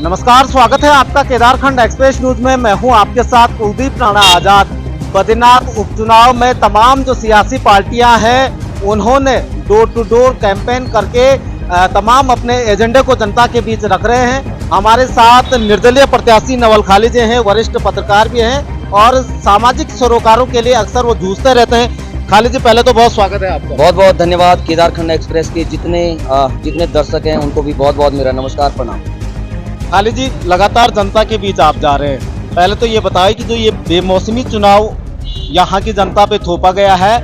नमस्कार, स्वागत है आपका केदारखंड एक्सप्रेस न्यूज में। मैं हूं आपके साथ कुलदीप राणा आजाद। बद्रीनाथ उपचुनाव में तमाम जो सियासी पार्टियां हैं उन्होंने डोर टू डोर कैंपेन करके तमाम अपने एजेंडे को जनता के बीच रख रहे हैं। हमारे साथ निर्दलीय प्रत्याशी नवल खाली जी हैं, वरिष्ठ पत्रकार भी हैं और सामाजिक सरोकारों के लिए अक्सर वो जूझते रहते हैं। खाली जी, पहले तो बहुत स्वागत है आपका। बहुत बहुत धन्यवाद। केदारखंड एक्सप्रेस के जितने दर्शक हैं उनको भी बहुत बहुत मेरा नमस्कार, प्रणाम। खाली जी, लगातार जनता के बीच आप जा रहे हैं। पहले तो ये बताएं कि जो ये बेमौसमी चुनाव यहाँ की जनता पे थोपा गया है,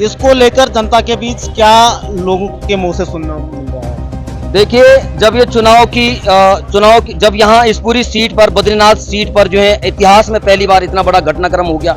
इसको लेकर जनता के बीच क्या लोगों के मुंह से सुनना मिल रहा है? देखिए, जब ये चुनाव की जब यहाँ इस पूरी सीट पर, बद्रीनाथ सीट पर जो है इतिहास में पहली बार इतना बड़ा घटनाक्रम हो गया।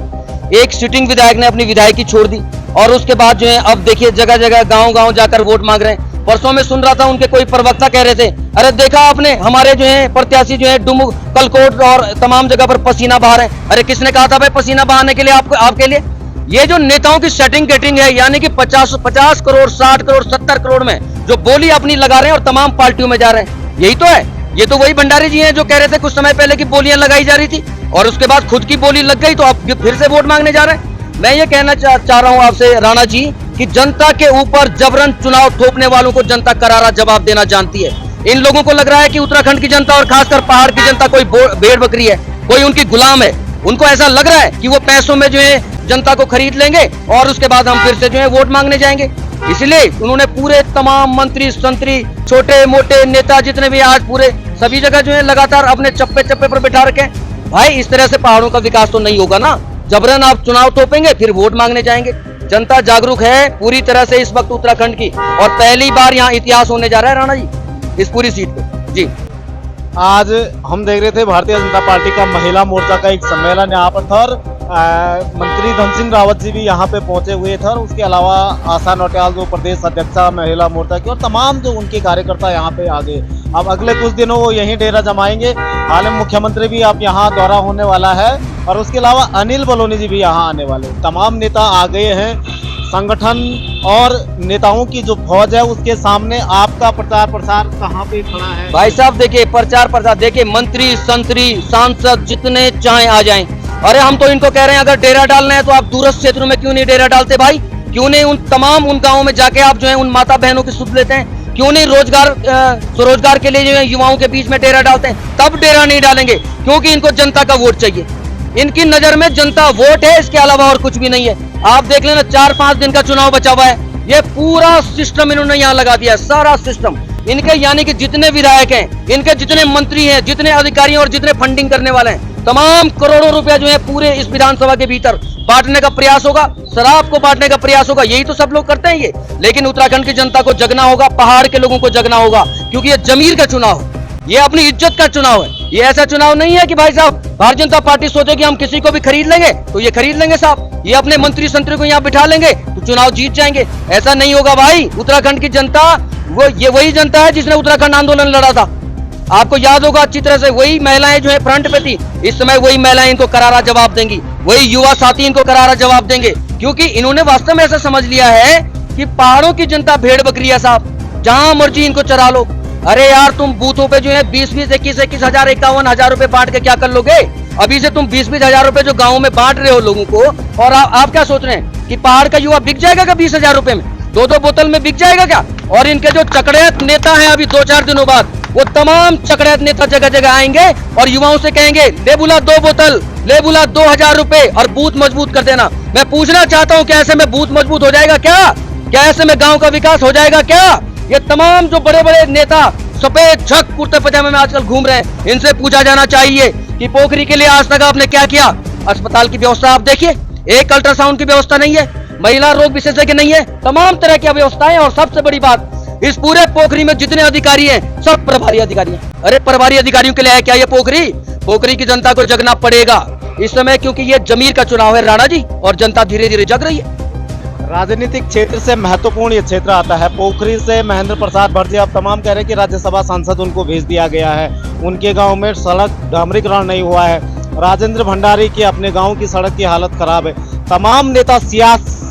एक सिटिंग विधायक ने अपनी विधायकी छोड़ दी और उसके बाद जो है अब देखिए जगह जगह गांव-गांव जाकर वोट मांग रहे हैं। परसों में सुन रहा था उनके कोई प्रवक्ता कह रहे थे, अरे देखा आपने हमारे जो है प्रत्याशी जो है डुमुक, कलकोट और तमाम जगह पर पसीना बहा रहे हैं। अरे किसने कहा था भाई पसीना बहाने के लिए आपके लिए? ये जो नेताओं की सेटिंग गेटिंग है, यानी कि 50 करोड़ 60 करोड़ 70 करोड़ में जो बोली अपनी लगा रहे हैं और तमाम पार्टियों में जा रहे हैं, यही तो है। ये तो वही भंडारी जी हैं जो कह रहे थे कुछ समय पहले की बोलियां लगाई जा रही थी और उसके बाद खुद की बोली लग गई तो अब फिर से वोट मांगने जा रहे हैं। मैं ये कहना चाह रहा हूं आपसे राणा जी कि जनता के ऊपर जबरन चुनाव थोपने वालों को जनता करारा जवाब देना जानती है। इन लोगों को लग रहा है कि उत्तराखंड की जनता और खासकर पहाड़ की जनता कोई भेड़ बकरी है, कोई उनकी गुलाम है। उनको ऐसा लग रहा है कि वो पैसों में जो है जनता को खरीद लेंगे और उसके बाद हम फिर से जो है वोट मांगने जाएंगे। इसलिए उन्होंने पूरे तमाम मंत्री संतरी, छोटे मोटे नेता जितने भी आज पूरे सभी जगह जो है लगातार अपने चप्पे चप्पे पर बैठा रखे। भाई इस तरह से पहाड़ों का विकास तो नहीं होगा ना। जबरन आप चुनाव थोपेंगे फिर वोट मांगने जाएंगे। जनता जागरूक है पूरी तरह से इस वक्त उत्तराखंड की और पहली बार यहाँ इतिहास होने जा रहा है राणा जी इस पूरी सीट पे। जी, आज हम देख रहे थे भारतीय जनता पार्टी का महिला मोर्चा का एक सम्मेलन यहाँ पर था और मंत्री धन सिंह रावत जी भी यहाँ पे पहुंचे हुए थे और उसके अलावा आशा नौटियाल जो प्रदेश अध्यक्षा महिला मोर्चा की और तमाम जो उनके कार्यकर्ता यहाँ पे आ गए। अब अगले कुछ दिनों वो यहीं डेरा जमाएंगे। हाल में मुख्यमंत्री भी अब यहाँ दौरा होने वाला है और उसके अलावा अनिल बलूनी जी भी यहाँ आने वाले। तमाम नेता आ गए हैं। संगठन और नेताओं की जो फौज है उसके सामने आपका प्रचार प्रसार कहाँ पे खड़ा है? भाई साहब देखिए, प्रचार प्रसार देखिए, मंत्री संतरी सांसद जितने चाहे आ जाएं। अरे हम तो इनको कह रहे हैं अगर डेरा डालना है तो आप दूरस्थ क्षेत्रों में क्यों नहीं डेरा डालते भाई? क्यों नहीं उन गाँव में जाके आप जो है उन माता बहनों की सुध लेते हैं? क्यों नहीं स्वरोजगार के लिए जो है युवाओं के बीच में डेरा डालते हैं? तब डेरा नहीं डालेंगे क्योंकि इनको जनता का वोट चाहिए। इनकी नजर में जनता वोट है, इसके अलावा और कुछ भी नहीं है। आप देख लेना 4-5 दिन का चुनाव बचा हुआ है, ये पूरा सिस्टम इन्होंने यहाँ लगा दिया है, सारा सिस्टम इनके, यानी कि जितने विधायक हैं, इनके जितने मंत्री हैं, जितने अधिकारी हैं और जितने फंडिंग करने वाले हैं, तमाम करोड़ों रुपया जो है पूरे इस विधानसभा के भीतर बांटने का प्रयास होगा, शराब को बांटने का प्रयास होगा। यही तो सब लोग करते हैं ये। लेकिन उत्तराखंड की जनता को जगना होगा, पहाड़ के लोगों को जगना होगा, क्योंकि ये जमीर का चुनाव है, ये अपनी इज्जत का चुनाव है। ये ऐसा चुनाव नहीं है कि भाई साहब भारतीय जनता पार्टी सोचे कि हम किसी को भी खरीद लेंगे तो ये खरीद लेंगे साहब, ये अपने मंत्री संतरी को यहाँ बिठा लेंगे तो चुनाव जीत जाएंगे। ऐसा नहीं होगा भाई। उत्तराखंड की जनता ये वही जनता है जिसने उत्तराखंड आंदोलन लड़ा था। आपको याद होगा अच्छी तरह से, वही महिलाएं जो है फ्रंट पे थी। इस समय वही महिलाएं इनको करारा जवाब देंगी, वही युवा साथी इनको करारा जवाब देंगे, क्योंकि इन्होंने वास्तव में ऐसा समझ लिया है कि पहाड़ों की जनता भेड़ बकरी है साहब, जहां मर्जी इनको चरा लो। अरे यार, तुम बूथों पे जो है 20-20, 21-21 हजार, 51,000 रुपए बांट के क्या कर लोगे? अभी से तुम 20-20 हजार रुपए जो गाँव में बांट रहे हो लोगों को, और आप क्या सोच रहे हैं कि पहाड़ का युवा बिक जाएगा क्या 20,000 रुपए में? 2-2 बोतल में बिक जाएगा क्या? और इनके जो चकड़ैत नेता हैं अभी 2-4 दिनों बाद वो तमाम चकड़ैत नेता जगह जगह आएंगे और युवाओं से कहेंगे ले बुला 2 बोतल, ले बुला 2,000 रुपए और बूथ मजबूत कर देना। मैं पूछना चाहता हूँ क्या ऐसे में बूथ मजबूत हो जाएगा क्या ऐसे में गाँव का विकास हो जाएगा क्या? ये तमाम जो बड़े बड़े नेता सफेद झक कुर्ते पजामे में आजकल घूम रहे हैं, इनसे पूछा जाना चाहिए कि पोखरी के लिए आज तक आपने क्या किया? अस्पताल की व्यवस्था आप देखिए, एक अल्ट्रासाउंड की व्यवस्था नहीं है, महिला रोग विशेषज्ञ नहीं है, तमाम तरह की व्यवस्थाएं। और सबसे बड़ी बात, इस पूरे पोखरी में जितने अधिकारी हैं सब प्रभारी अधिकारी हैं। अरे प्रभारी अधिकारियों के लिए है क्या ये पोखरी की जनता को जगना पड़ेगा इस समय, क्योंकि ये जमीर का चुनाव है राणा जी और जनता धीरे धीरे जग रही है। राजनीतिक क्षेत्र से महत्वपूर्ण ये क्षेत्र आता है। पोखरी से महेंद्र प्रसाद भट्ट अब तमाम कह रहे हैं कि राज्यसभा सांसद उनको भेज दिया गया है। उनके गांव में सड़क डामरीकरण नहीं हुआ है। राजेंद्र भंडारी की अपने गांव की सड़क की हालत खराब है। तमाम नेता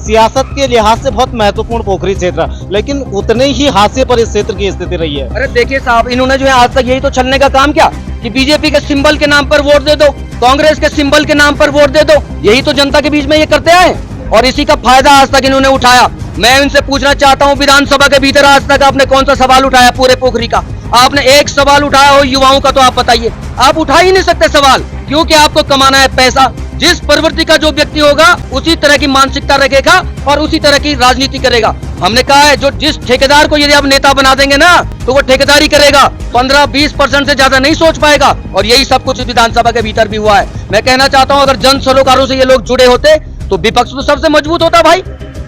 सियासत के लिहाज से बहुत महत्वपूर्ण पोखरी क्षेत्र, लेकिन उतने ही हाशिए पर इस क्षेत्र की स्थिति रही है। अरे देखिए साहब, इन्होंने जो है आज तक यही तो छलने का काम किया कि बीजेपी के सिंबल के नाम पर वोट दे दो, कांग्रेस के सिंबल के नाम पर वोट दे दो, यही तो जनता के बीच में ये करते आए और इसी का फायदा आज तक इन्होंने उठाया। मैं इनसे पूछना चाहता हूं, विधानसभा के भीतर आज तक आपने कौन सा सवाल उठाया पूरे पोखरी का? आपने एक सवाल उठाया हो युवाओं का तो आप बताइए। आप उठा ही नहीं सकते सवाल, क्योंकि आपको कमाना है पैसा। जिस प्रवृत्ति का जो व्यक्ति होगा उसी तरह की मानसिकता रखेगा और उसी तरह की राजनीति करेगा। हमने कहा है जो जिस ठेकेदार को यदि आप नेता बना देंगे ना तो वो ठेकेदारी करेगा, 15-20% से ज्यादा नहीं सोच पाएगा। और यही सब कुछ विधानसभा के भीतर भी हुआ है। मैं कहना चाहता हूं, अगर जन सरोकारों से ये लोग जुड़े होते तो विपक्ष तो सबसे मजबूत होता भाई।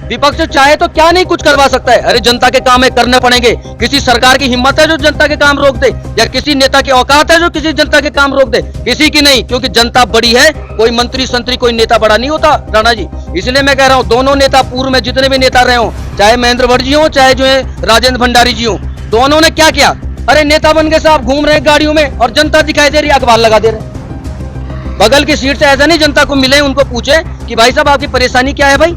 विपक्ष चाहे तो क्या नहीं कुछ करवा सकता है। अरे जनता के काम है, करने पड़ेंगे। किसी सरकार की हिम्मत है जो जनता के काम रोक दे, या किसी नेता की औकात है जो किसी जनता के काम रोक दे? किसी की नहीं, क्योंकि जनता बड़ी है। कोई मंत्री संतरी कोई नेता बड़ा नहीं होता राणा जी। इसलिए मैं कह रहा हूँ, दोनों नेता पूर्व में जितने भी नेता रहे हो, चाहे महेंद्र भट्ट जी हो चाहे जो है राजेंद्र भंडारी जी हो, दोनों ने क्या किया? अरे नेता बन के साहब घूम रहे हैं गाड़ियों में और जनता दिखाई दे रही है, अखबार लगा दे रहे। बगल की सीट से ऐसा नहीं जनता को मिले, उनको पूछे कि भाई साहब आपकी परेशानी क्या है भाई,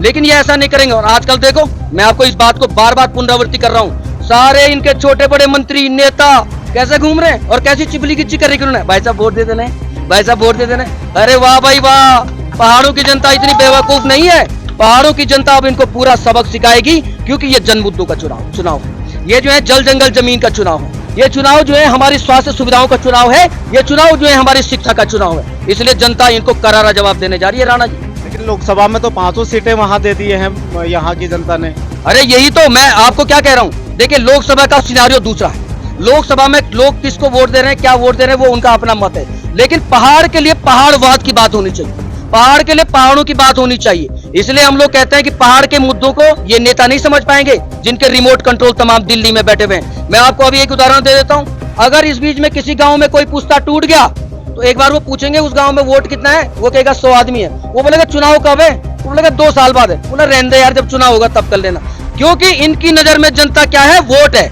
लेकिन ये ऐसा नहीं करेंगे। और आजकल देखो, मैं आपको इस बात को बार बार पुनरावृत्ति कर रहा हूँ, सारे इनके छोटे बड़े मंत्री नेता कैसे घूम रहे हैं और कैसी चिपली गिच्ची कर रही है। भाई साहब वोट दे देने, भाई साहब वोट दे देने। अरे वाह भाई वाह, पहाड़ों की जनता इतनी बेवकूफ नहीं है। पहाड़ों की जनता अब इनको पूरा सबक सिखाएगी, क्योंकि ये जन मुद्दों का चुनाव है। ये जो है जल जंगल जमीन का चुनाव है। ये चुनाव जो है हमारी स्वास्थ्य सुविधाओं का चुनाव है। ये चुनाव जो है हमारी शिक्षा का चुनाव है। इसलिए जनता इनको करारा जवाब देने जा रही है राणा जी। लेकिन लोकसभा में तो 5 सीटें वहां दे दी हैं यहाँ की जनता ने। अरे यही तो मैं आपको क्या कह रहा हूँ। देखिए, लोकसभा का सिनारियो दूसरा है। लोकसभा में लोग किसको वोट दे रहे हैं, क्या वोट दे रहे हैं, वो उनका अपना मत है। लेकिन पहाड़ के लिए पहाड़वाद की बात होनी चाहिए, पहाड़ के लिए पहाड़ों की बात होनी चाहिए। इसलिए हम लोग कहते हैं कि पहाड़ के मुद्दों को ये नेता नहीं समझ पाएंगे, जिनके रिमोट कंट्रोल तमाम दिल्ली में बैठे हुए हैं। मैं आपको अभी एक उदाहरण दे देता हूँ। अगर इस बीच में किसी गांव में कोई पुस्ता टूट गया तो एक बार वो पूछेंगे उस गांव में वोट कितना है, वो कहेगा 100 आदमी है। वो बोलेगा चुनाव कब है, वो बोलेगा 2 साल बाद है। बोला रहने दे यार, जब चुनाव होगा तब कर लेना। क्योंकि इनकी नजर में जनता क्या है, वोट है।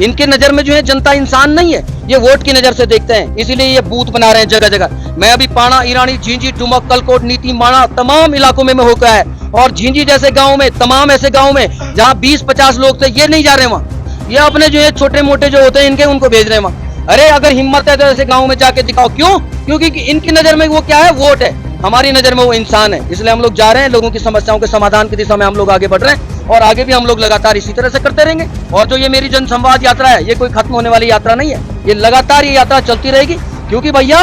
इनकी नजर में जो है जनता इंसान नहीं है, ये वोट की नजर से देखते हैं। इसीलिए ये बूथ बना रहे हैं जगह जगह। मैं अभी पाणा, ईरानी, झींझी, टुमक, कलकोट, नीति, माणा तमाम इलाकों में होकर है। और झींझी जैसे गाँव में, तमाम ऐसे गाँव में जहाँ 20-50 लोग थे, ये नहीं जा रहे वहाँ। ये अपने जो है छोटे मोटे जो होते हैं इनके, उनको भेज रहे हैं वहाँ। अरे अगर हिम्मत है तो ऐसे गाँव में जाके दिखाओ। क्यों? क्योंकि इनकी नजर में वो क्या है, वोट है। हमारी नजर में वो इंसान है। इसलिए हम लोग जा रहे हैं, लोगों की समस्याओं के समाधान की दिशा में हम लोग आगे बढ़ रहे हैं और आगे भी हम लोग लगातार इसी तरह से करते रहेंगे। और जो ये मेरी जन संवाद यात्रा है, ये कोई खत्म होने वाली यात्रा नहीं है। ये लगातार ये यात्रा चलती रहेगी, क्योंकि भैया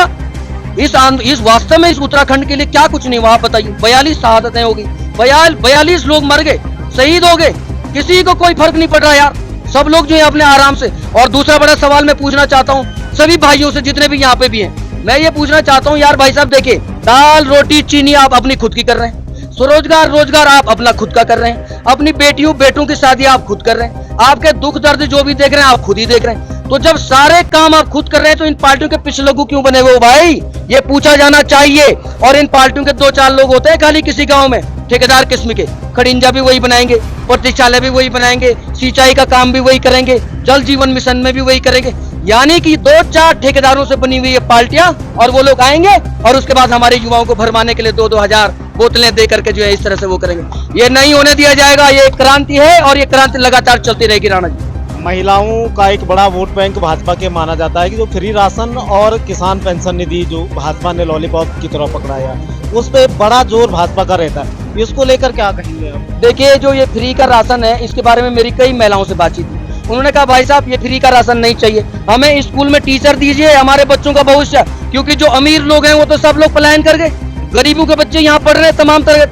इस वास्तव में इस उत्तराखंड के लिए क्या कुछ नहीं हुआ। आप बताइए, 42 शहादतें होगी, 42 लोग मर गए, शहीद हो गए, किसी को कोई फर्क नहीं पड़ रहा यार। सब लोग जो है अपने आराम से। और दूसरा बड़ा सवाल मैं पूछना चाहता हूँ सभी भाइयों से, जितने भी यहाँ पे भी हैं, मैं ये पूछना चाहता हूँ यार भाई साहब, देखिए दाल रोटी चीनी आप अपनी खुद की कर रहे हैं, स्वरोजगार रोजगार आप अपना खुद का कर रहे हैं, अपनी बेटियों बेटों की शादी आप खुद कर रहे हैं, आपके दुख दर्द जो भी देख रहे हैं आप खुद ही देख रहे हैं। तो जब सारे काम आप खुद कर रहे हैं तो इन पार्टियों के पिछले लोगों क्यों बने हुए हो भाई, ये पूछा जाना चाहिए। और इन पार्टियों के 2-4 लोग होते हैं खाली किसी गांव में, ठेकेदार किस्म के, खड़िंजा भी वही बनाएंगे, प्रतीक्षालय भी वही बनाएंगे, सिंचाई का काम भी वही करेंगे, जल जीवन मिशन में भी वही करेंगे। यानी कि 2-4 ठेकेदारों से बनी हुई ये पार्टियां, और वो लोग आएंगे और उसके बाद हमारे युवाओं को भरमाने के लिए 2-2 हजार बोतलें दे करके जो है इस तरह से वो करेंगे। ये नहीं होने दिया जाएगा। ये एक क्रांति है और ये क्रांति लगातार चलती रहेगी राणा जी। महिलाओं का एक बड़ा वोट बैंक भाजपा के माना जाता है कि जो फ्री राशन और किसान पेंशन निधि जो भाजपा ने लॉलीपॉप की तरह पकड़ाया, उस पे बड़ा जोर भाजपा का रहता है। इसको लेकर क्या कहेंगे आप? देखिए, जो ये फ्री का राशन है, इसके बारे में मेरी कई महिलाओं से बातचीत हुई। उन्होंने कहा भाई साहब ये फ्री का राशन नहीं चाहिए, हमें स्कूल में टीचर दीजिए, हमारे बच्चों का भविष्य। क्योंकि जो अमीर लोग हैं वो तो सब लोग पलायन कर गए, गरीबों के बच्चे यहाँ पढ़ रहे हैं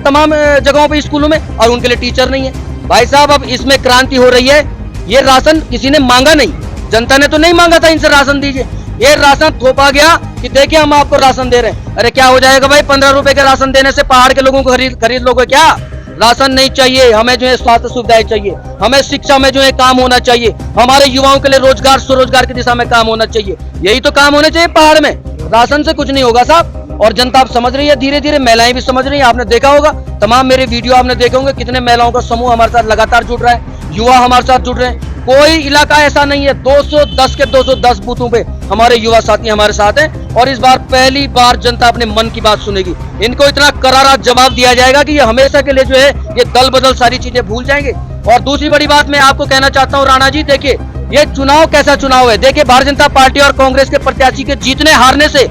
तमाम जगहों पे स्कूलों में, और उनके लिए टीचर नहीं है। भाई साहब अब इसमें क्रांति हो रही है। ये राशन किसी ने मांगा नहीं, जनता ने तो नहीं मांगा था इनसे राशन दीजिए। ये राशन थोपा गया कि देखिए हम आपको राशन दे रहे हैं। अरे क्या हो जाएगा भाई, 15 रुपए के राशन देने से पहाड़ के लोगों को खरीद लोगे क्या? राशन नहीं चाहिए हमें, जो है स्वास्थ्य सुविधाएं चाहिए, हमें शिक्षा में जो है काम होना चाहिए, हमारे युवाओं के लिए रोजगार स्वरोजगार की दिशा में काम होना चाहिए। यही तो काम होने चाहिए पहाड़ में। राशन से कुछ नहीं होगा साहब। और जनता आप समझ रही है, धीरे धीरे महिलाएं भी समझ रही है। आपने देखा होगा, तमाम मेरे वीडियो आपने देखे होंगे, कितने महिलाओं का समूह हमारे साथ लगातार जुड़ रहा है, युवा हमारे साथ जुड़ रहे हैं। कोई इलाका ऐसा नहीं है, 210 के 210 बूथों पे हमारे युवा साथी हमारे साथ हैं और इस बार पहली बार जनता अपने मन की बात सुनेगी। इनको इतना करारा जवाब दिया जाएगा कि ये हमेशा के लिए जो है ये दल बदल सारी चीजें भूल जाएंगे। और दूसरी बड़ी बात मैं आपको कहना चाहता हूँ राणा जी, देखिए ये चुनाव कैसा चुनाव है। देखिए भारतीय जनता पार्टी और कांग्रेस के प्रत्याशी के जीतने हारने से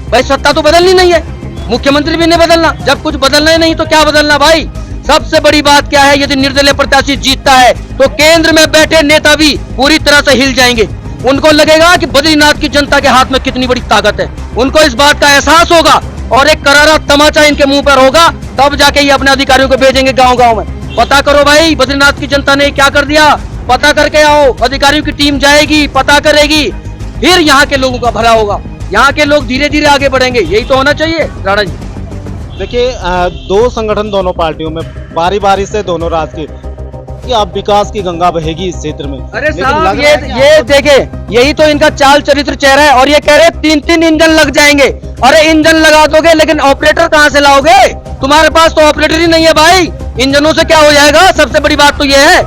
भाई सत्ता तो बदलनी नहीं है, मुख्यमंत्री भी नहीं बदलना। जब कुछ बदलना ही नहीं तो क्या बदलना भाई। सबसे बड़ी बात क्या है, यदि निर्दलीय प्रत्याशी जीतता है तो केंद्र में बैठे नेता भी पूरी तरह से हिल जाएंगे। उनको लगेगा कि बद्रीनाथ की जनता के हाथ में कितनी बड़ी ताकत है। उनको इस बात का एहसास होगा और एक करारा तमाचा इनके मुंह पर होगा, तब जाके ये अपने अधिकारियों को भेजेंगे गांव-गांव में। पता करो भाई बद्रीनाथ की जनता ने क्या कर दिया, पता करके आओ। अधिकारियों की टीम जाएगी, पता करेगी, फिर यहाँ के लोगों का भला होगा। यहाँ के लोग धीरे धीरे आगे बढ़ेंगे, यही तो होना चाहिए राणा जी। देखिए दो संगठन दोनों पार्टियों में बारी बारी से दोनों राज की कि अब विकास की गंगा बहेगी इस क्षेत्र में। अरे लेकिन साहब लग रहा है कि ये देखे, यही तो इनका चाल चरित्र चेहरा है। और ये कह रहे 3-3 इंजन लग जाएंगे। अरे इंजन लगा दोगे लेकिन ऑपरेटर कहाँ से लाओगे? तुम्हारे पास तो ऑपरेटर ही नहीं है भाई। इंजनों से क्या हो जाएगा? सबसे बड़ी बात तो ये है,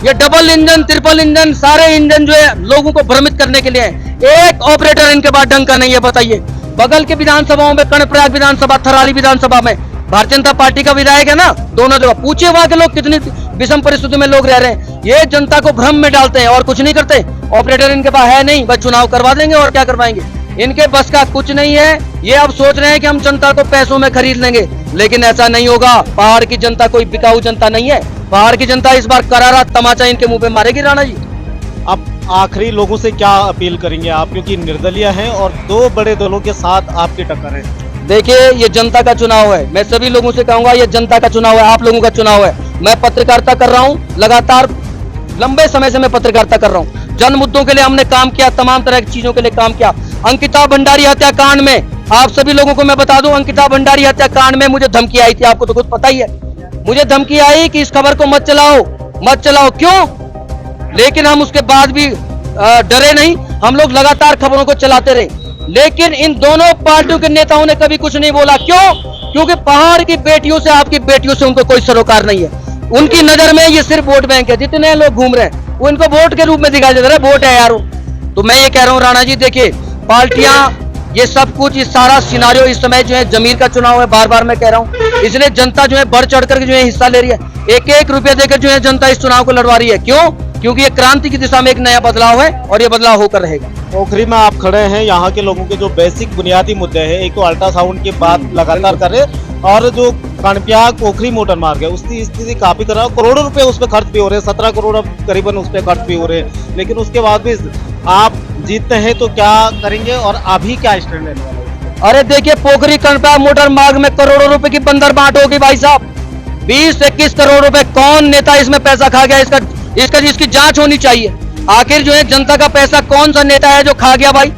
ये डबल इंजन ट्रिपल इंजन सारे इंजन जो है लोगों को भ्रमित करने के लिए है। एक ऑपरेटर इनके पास ढंग का नहीं है। बताइए बगल के विधानसभाओं में, कर्णप्रयाग विधानसभा, थराली विधानसभा में भारतीय जनता पार्टी का विधायक है ना, दोनों जगह। पूछिए वहां के लोग कितनी विषम परिस्थिति में लोग रह रहे हैं। ये जनता को भ्रम में डालते हैं और कुछ नहीं करते। ऑपरेटर इनके पास है नहीं, बस चुनाव करवा देंगे और क्या करवाएंगे। इनके बस का कुछ नहीं है। ये अब सोच रहे हैं कि हम जनता को पैसों में खरीद लेंगे, लेकिन ऐसा नहीं होगा। पहाड़ की जनता कोई बिकाऊ जनता नहीं है। पहाड़ की जनता इस बार करारा तमाचा इनके मुंह पे मारेगी राणा जी। अब आखिरी लोगों से क्या अपील करेंगे आप, क्योंकि निर्दलीय हैं और दो बड़े दलों के साथ आपकी टक्कर है। देखिए ये जनता का चुनाव है। मैं सभी लोगों से कहूंगा ये जनता का चुनाव है, आप लोगों का चुनाव है। मैं पत्रकारिता कर रहा हूं, लगातार लंबे समय से मैं पत्रकारिता कर रहा हूं। जन मुद्दों के लिए हमने काम किया, तमाम तरह की चीजों के लिए काम किया। अंकिता भंडारी हत्याकांड में आप सभी लोगों को मैं बता दूं, अंकिता भंडारी हत्याकांड में मुझे धमकी आई थी, आपको तो खुद पता ही है। मुझे धमकी आई कि इस खबर को मत चलाओ। क्यों? लेकिन हम उसके बाद भी डरे नहीं, हम लोग लगातार खबरों को चलाते रहे। लेकिन इन दोनों पार्टियों के नेताओं ने कभी कुछ नहीं बोला। क्यों? क्योंकि पहाड़ की बेटियों से, आपकी बेटियों से उनको कोई सरोकार नहीं है। उनकी नजर में ये सिर्फ वोट बैंक है। जितने लोग घूम रहे हैं वो इनको वोट के रूप में दिखाई देता है, वोट है यारो। तो मैं ये कह रहा हूँ राणा जी, देखिए पार्टियां, ये सब कुछ, ये सारा सिनारियो इस समय जो है जमीर का चुनाव है, बार बार मैं कह रहा हूँ। इसलिए जनता जो है बढ़ चढ़ करके जो है हिस्सा ले रही है। एक एक रुपया देकर जो है जनता इस चुनाव को लड़वा रही है। क्यों? क्योंकि ये क्रांति की दिशा में एक नया बदलाव है और ये बदलाव होकर रहेगा। पोखरी में आप खड़े हैं, यहाँ के लोगों के जो बेसिक बुनियादी मुद्दे हैं, एक तो अल्ट्रासाउंड की बात लगातार कर रहे हैं और जो कर्णप्रयाग पोखरी मोटर मार्ग है उसकी स्थिति काफी खराब, करोड़ों रुपए उस पर खर्च भी हो रहे हैं, 17 करोड़ अब करीबन उस पर खर्च भी हो रहे हैं। लेकिन उसके बाद भी आप जीतते हैं तो क्या करेंगे और अभी क्या स्टैंड लेने वाले हैं? अरे देखिए पोखरी कर्णप्रयाग मोटर मार्ग में करोड़ों रुपए की बंदर बांट होगी भाई साहब। 20-21 करोड़ रुपए कौन नेता इसमें पैसा खा गया, इसकी जांच होनी चाहिए। आखिर जो है जनता का पैसा कौन सा नेता है जो खा गया भाई?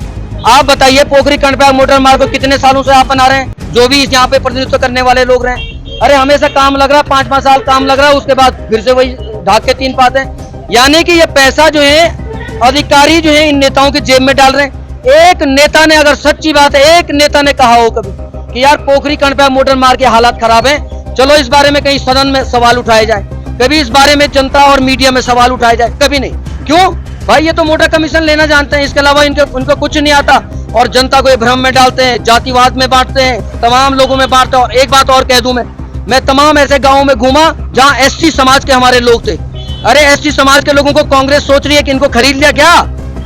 आप बताइए पोखरी कर्णप्रयाग मोटर मार्ग को कितने सालों से आप बना रहे हैं, जो भी यहाँ पे प्रतिनिधित्व करने वाले लोग रहे। अरे हमेशा काम लग रहा है, 5-5 साल काम लग रहा है, उसके बाद फिर से वही ढाक के 3 पाते हैं। यानी कि ये पैसा जो है अधिकारी जो है इन नेताओं की जेब में डाल रहे हैं। एक नेता ने, अगर सच्ची बात है, एक नेता ने कहा हो कभी कि यार पोखरी कर्णप्रयाग मोटर मार्ग के हालात खराब है, चलो इस बारे में कहीं सदन में सवाल उठाए जाए, कभी इस बारे में जनता और मीडिया में सवाल उठाए जाए? कभी नहीं। क्यों भाई? ये तो मोटा कमीशन लेना जानते हैं, इसके अलावा उनको कुछ नहीं आता। और जनता को ये भ्रम में डालते हैं, जातिवाद में बांटते हैं, तमाम लोगों में बांटते हैं। और एक बात और कह दूं, मैं तमाम ऐसे गांवों में घूमा जहां एससी समाज के हमारे लोग थे। अरे एससी समाज के लोगों को कांग्रेस सोच रही है कि इनको खरीद लिया क्या,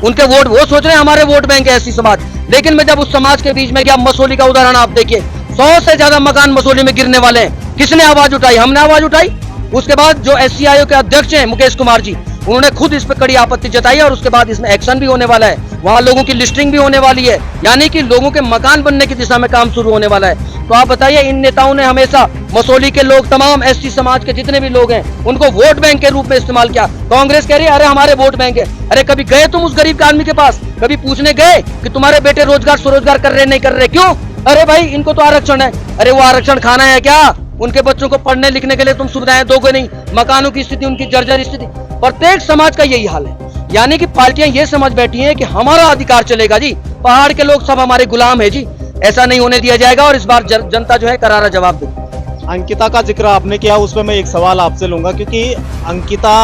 उनके वोट वो सोच रहे हैं हमारे वोट बैंक है एससी समाज। लेकिन मैं जब उस समाज के बीच में गया, मसौली का उदाहरण आप देखिए, 100 से ज्यादा मकान मसौली में गिरने वाले हैं। किसने आवाज उठाई? हमने आवाज उठाई। उसके बाद जो एससी आयोग के अध्यक्ष हैं मुकेश कुमार जी, उन्होंने खुद इस पर कड़ी आपत्ति जताई और उसके बाद इसमें एक्शन भी होने वाला है। वहां लोगों की लिस्टिंग भी होने वाली है, यानी कि लोगों के मकान बनने की दिशा में काम शुरू होने वाला है। तो आप बताइए, इन नेताओं ने हमेशा मसौली के लोग, तमाम एसटी समाज के जितने भी लोग हैं, उनको वोट बैंक के रूप में इस्तेमाल किया। कांग्रेस कह रही है अरे हमारे वोट बैंक है। अरे कभी गए तुम उस गरीब आदमी के पास? कभी पूछने गए कि तुम्हारे बेटे रोजगार स्वरोजगार कर रहे नहीं कर रहे? क्यों? अरे भाई इनको तो आरक्षण है। अरे वो आरक्षण खाना है क्या? उनके बच्चों को पढ़ने लिखने के लिए तुम सुविधाएं दोगे नहीं। मकानों की स्थिति, उनकी जर्जर स्थिति, प्रत्येक समाज का यही हाल है। यानी कि पार्टियां ये समझ बैठी हैं कि हमारा अधिकार चलेगा जी, पहाड़ के लोग सब हमारे गुलाम है जी। ऐसा नहीं होने दिया जाएगा और इस बार जनता जो है करारा जवाब देगी। अंकिता का जिक्र आपने किया, उसमें मैं एक सवाल आपसे लूंगा, क्योंकि अंकिता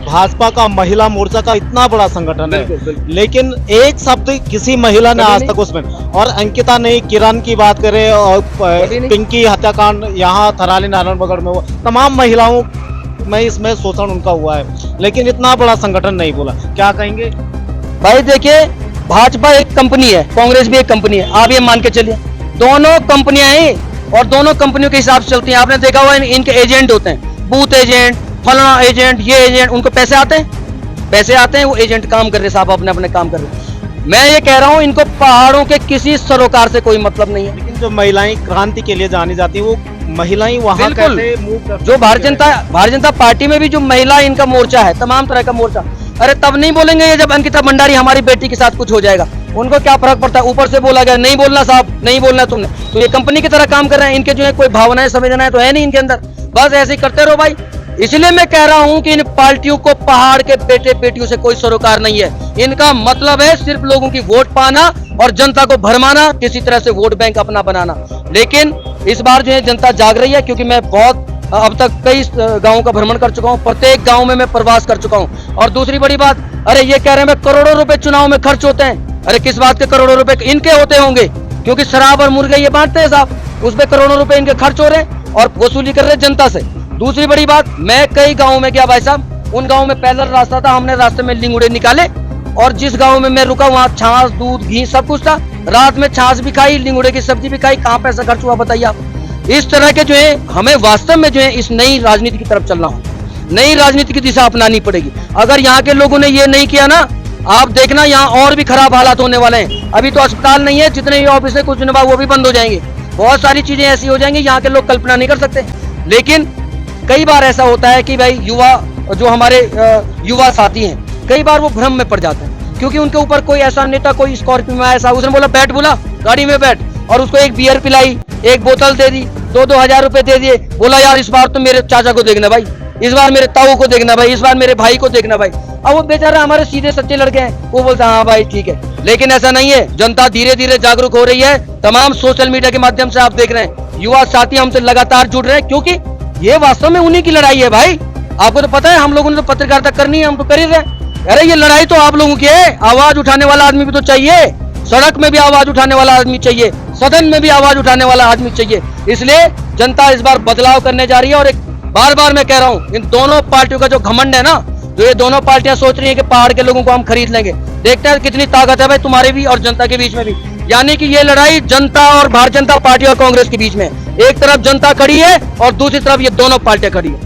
भाजपा का महिला मोर्चा का इतना बड़ा संगठन है, लेकिन एक शब्द किसी महिला ने आज तक उसमें, और अंकिता ने किरण की बात करे और पिंकी हत्याकांड यहाँ थराली नारायणगढ़ में हुआ, तमाम महिलाओं में इसमें शोषण उनका हुआ है, लेकिन इतना बड़ा संगठन नहीं बोला। क्या कहेंगे? भाई देखिए, भाजपा एक कंपनी है, कांग्रेस भी एक कंपनी है, आप ये मान के चलिए, दोनों कंपनियां हैं और दोनों कंपनियों के हिसाब से चलती हैं। आपने देखा हुआ इनके एजेंट होते हैं, बूथ एजेंट, फलाना एजेंट, ये एजेंट, उनको पैसे आते हैं, वो एजेंट काम कर रहे हैं, साहब अपने अपने काम कर रहे हैं। मैं ये कह रहा हूँ, इनको पहाड़ों के किसी सरोकार से कोई मतलब नहीं है। लेकिन जो महिलाएं क्रांति के लिए जानी जाती है, वो महिलाएं वहां कैसे मूव करती जो भारतीय जनता पार्टी में भी जो महिला इनका मोर्चा है, तमाम तरह का मोर्चा, अरे तब नहीं बोलेंगे ये जब अंकिता भंडारी हमारी बेटी के साथ कुछ हो जाएगा, उनको क्या फर्क पड़ता है? ऊपर से बोला गया नहीं बोलना साहब, नहीं बोलना तुमने, तो ये कंपनी की तरह काम कर रहे हैं, इनके जो है कोई भावनाएं संवेदनाएं तो है नहीं इनके अंदर, बस ऐसे ही करते रहो भाई। इसलिए मैं कह रहा हूं कि इन पार्टियों को पहाड़ के बेटे बेटियों से कोई सरोकार नहीं है। इनका मतलब है सिर्फ लोगों की वोट पाना और जनता को भरमाना, किसी तरह से वोट बैंक अपना बनाना। लेकिन इस बार जो है जनता जाग रही है, क्योंकि मैं बहुत अब तक कई गांवों का भ्रमण कर चुका हूं, प्रत्येक गांव में मैं प्रवास कर चुका हूं। और दूसरी बड़ी बात, अरे ये कह रहे हैं करोड़ों रुपए चुनाव में खर्च होते हैं, अरे किस बात के करोड़ों रुपए इनके होते होंगे? क्योंकि शराब और मुर्गे ये बांटते हैं साहब, उसपे करोड़ों रुपए इनके खर्च हो रहे हैं और वसूली कर रहे हैं जनता से। दूसरी बड़ी बात, मैं कई गाँव में गया भाई साहब, उन गाँव में पैदल रास्ता था, हमने रास्ते में लिंगुड़े निकाले, और जिस गाँव में मैं रुका वहाँ छाछ, दूध, घी सब कुछ था, रात में छाछ भी खाई, लिंगुड़े की सब्जी भी खाई। कहाँ पैसा खर्च हुआ बताइए आप? इस तरह के जो है हमें वास्तव में जो है इस नई राजनीति की तरफ चलना हो, नई राजनीति की दिशा अपनानी पड़ेगी। अगर यहाँ के लोगों ने ये नहीं किया ना, आप देखना यहाँ और भी खराब हालात होने वाले हैं। अभी तो अस्पताल नहीं है, जितने भी ऑफिस है कुछ दिन बाद वो भी बंद हो जाएंगे, बहुत सारी चीजें ऐसी हो जाएंगी यहाँ के लोग कल्पना नहीं कर सकते। लेकिन कई बार ऐसा होता है कि भाई युवा जो हमारे युवा साथी हैं, कई बार वो भ्रम में पड़ जाते हैं, क्योंकि उनके ऊपर कोई ऐसा नेता, कोई स्कॉर्पियो में ऐसा, उसने बोला बैठ, बोला गाड़ी में बैठ, और उसको एक बियर पिलाई, एक बोतल दे दी, 2-2 हजार रुपए दे दिए, बोला यार इस बार तो मेरे चाचा को देखना भाई, इस बार मेरे ताऊ को देखना भाई, इस बार मेरे भाई को देखना भाई। अब वो बेचारा हमारे सीधे सच्चे लड़के हैं, वो बोलता है हाँ भाई ठीक है। लेकिन ऐसा नहीं है, जनता धीरे धीरे जागरूक हो रही है, तमाम सोशल मीडिया के माध्यम से आप देख रहे हैं, युवा साथी हमसे लगातार जुड़ रहे हैं, क्योंकि ये वास्तव में उन्हीं की लड़ाई है भाई। आपको तो पता है, हम लोगों ने तो पत्रकारिता करनी है, हम तो कर ही रहे। अरे ये लड़ाई तो आप लोगों की है, आवाज उठाने वाला आदमी भी तो चाहिए, सड़क में भी आवाज उठाने वाला आदमी चाहिए, सदन में भी आवाज उठाने वाला आदमी चाहिए। इसलिए जनता इस बार बदलाव करने जा रही है। और एक बार बार मैं कह रहा हूं, इन दोनों पार्टियों का जो घमंड है ना, जो ये दोनों पार्टियां सोच रही है कि पहाड़ के लोगों को हम खरीद लेंगे, देखते हैं कितनी ताकत है भाई तुम्हारी भी और जनता के बीच में भी। यानी कि ये लड़ाई जनता और भारतीय जनता पार्टी और कांग्रेस के बीच में, एक तरफ जनता खड़ी है और दूसरी तरफ ये दोनों पार्टियां खड़ी है।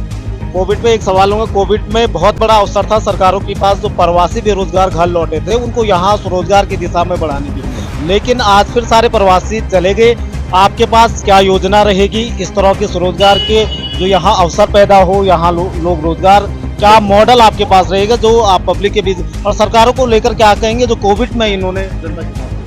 कोविड में एक सवाल होगा, कोविड में बहुत बड़ा अवसर था सरकारों के पास, जो प्रवासी बेरोजगार घर लौटे थे उनको यहाँ स्वरोजगार की दिशा में बढ़ाने की, लेकिन आज फिर सारे प्रवासी चले गए। आपके पास क्या योजना रहेगी इस तरह के स्वरोजगार के, जो यहाँ अवसर पैदा हो, यहाँ लोग रोजगार, क्या मॉडल आपके पास रहेगा जो आप पब्लिक के बीच, और सरकारों को लेकर क्या कहेंगे जो कोविड में इन्होंने?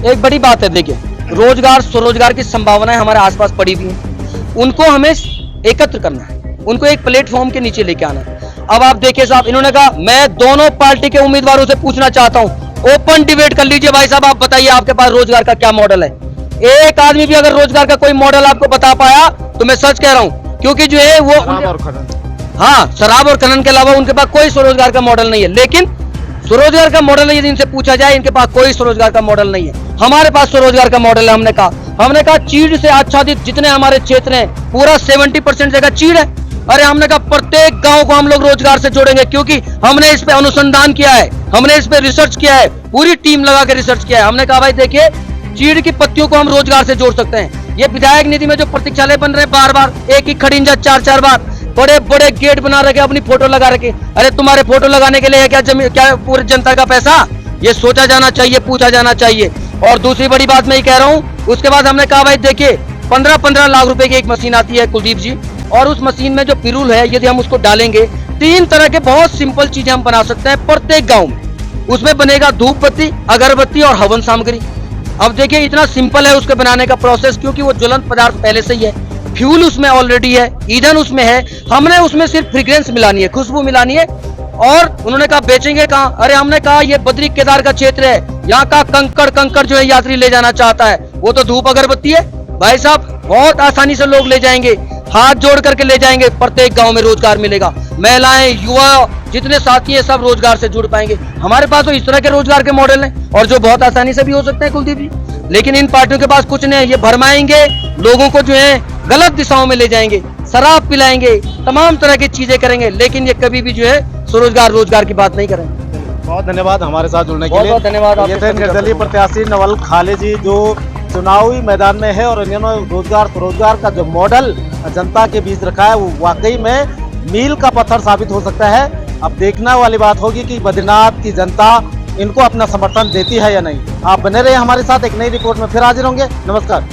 एक बड़ी बात है, देखिए रोजगार स्वरोजगार की संभावनाएं हमारे आसपास पड़ी हुई हैं, उनको हमें एकत्र करना है, उनको एक प्लेटफॉर्म के नीचे लेके आना है। अब आप देखिए साहब, इन्होंने कहा मैं दोनों पार्टी के उम्मीदवारों से पूछना चाहता हूं, ओपन डिबेट कर लीजिए भाई साहब, आप बताइए आपके पास रोजगार का क्या मॉडल है। एक आदमी भी अगर रोजगार का कोई मॉडल आपको बता पाया तो मैं सच कह रहा हूं, क्योंकि जो है वो हाँ, शराब और खनन के अलावा उनके पास कोई स्वरोजगार का मॉडल नहीं है। लेकिन स्वरोजगार का मॉडल यदि इनसे पूछा जाए, इनके पास कोई स्वरोजगार का मॉडल नहीं है। हमारे पास स्वरोजगार का मॉडल है। हमने कहा चीड़ से आच्छादित जितने हमारे क्षेत्र हैं, पूरा 70% जगह चीड़ है। अरे हमने कहा प्रत्येक गांव को हम लोग रोजगार से जोड़ेंगे, क्योंकि हमने इस पे अनुसंधान किया है, हमने इस पे रिसर्च किया है, पूरी टीम लगा के रिसर्च किया है। हमने कहा भाई देखिए, चीड़ की पत्तियों को हम रोजगार से जोड़ सकते हैं। ये विधायक निधि में जो प्रतीक्षालय बन रहे हैं, बार बार एक ही खड़िंजा 4-4 बार, बड़े बड़े गेट बना रखे, अपनी फोटो लगा रखे। अरे तुम्हारे फोटो लगाने के लिए क्या जमीन, क्या पूरी जनता का पैसा? ये सोचा जाना चाहिए, पूछा जाना चाहिए। और दूसरी बड़ी बात मैं ये कह रहा हूँ, उसके बाद हमने कहा भाई देखिए 15-15 लाख रुपए की एक मशीन आती है कुलदीप जी, और उस मशीन में जो पिरूल है, यदि हम उसको डालेंगे, 3 तरह के बहुत सिंपल चीजें हम बना सकते हैं प्रत्येक गाँव में। उसमें बनेगा धूप बत्ती, अगरबत्ती और हवन सामग्री। अब देखिए इतना सिंपल है उसके बनाने का प्रोसेस, क्योंकि वो ज्वलंत पदार्थ पहले से ही है, फ्यूल उसमें ऑलरेडी है, ईंधन उसमें है, हमने उसमें सिर्फ फ्रेग्रेंस मिलानी है, खुशबू मिलानी है। और उन्होंने कहा बेचेंगे कहाँ? अरे हमने कहा ये बद्री केदार का क्षेत्र है, यहाँ का कंकड़ जो है यात्री ले जाना चाहता है, वो तो धूप अगरबत्ती है भाई साहब, बहुत आसानी से लोग ले जाएंगे। हाथ जोड़ करके ले जाएंगे, प्रत्येक गांव में रोजगार मिलेगा, महिलाएं युवा जितने साथी हैं सब रोजगार से जुड़ पाएंगे। हमारे पास तो इस तरह के रोजगार के मॉडल हैं और जो बहुत आसानी से भी हो सकते हैं कुलदीप जी, लेकिन इन पार्टियों के पास कुछ नहीं है। ये भरमाएंगे लोगों को, जो है गलत दिशाओं में ले जाएंगे, शराब पिलाएंगे, तमाम तरह की चीजें करेंगे, लेकिन ये कभी भी जो है स्वरोजगार रोजगार की बात नहीं करेंगे। बहुत धन्यवाद हमारे साथ जुड़ने के बहुत लिए। बहुत धन्यवाद ये थे निर्दलीय प्रत्याशी नवल खाले जी, जो चुनावी मैदान में है और इन्होंने रोजगार स्वरोजगार का जो मॉडल जनता के बीच रखा है वो वाकई में मील का पत्थर साबित हो सकता है। अब देखने वाली बात होगी कि बद्रीनाथ की जनता इनको अपना समर्थन देती है या नहीं। आप बने रहे हमारे साथ, एक नई रिपोर्ट में फिर हाजिर होंगे। नमस्कार।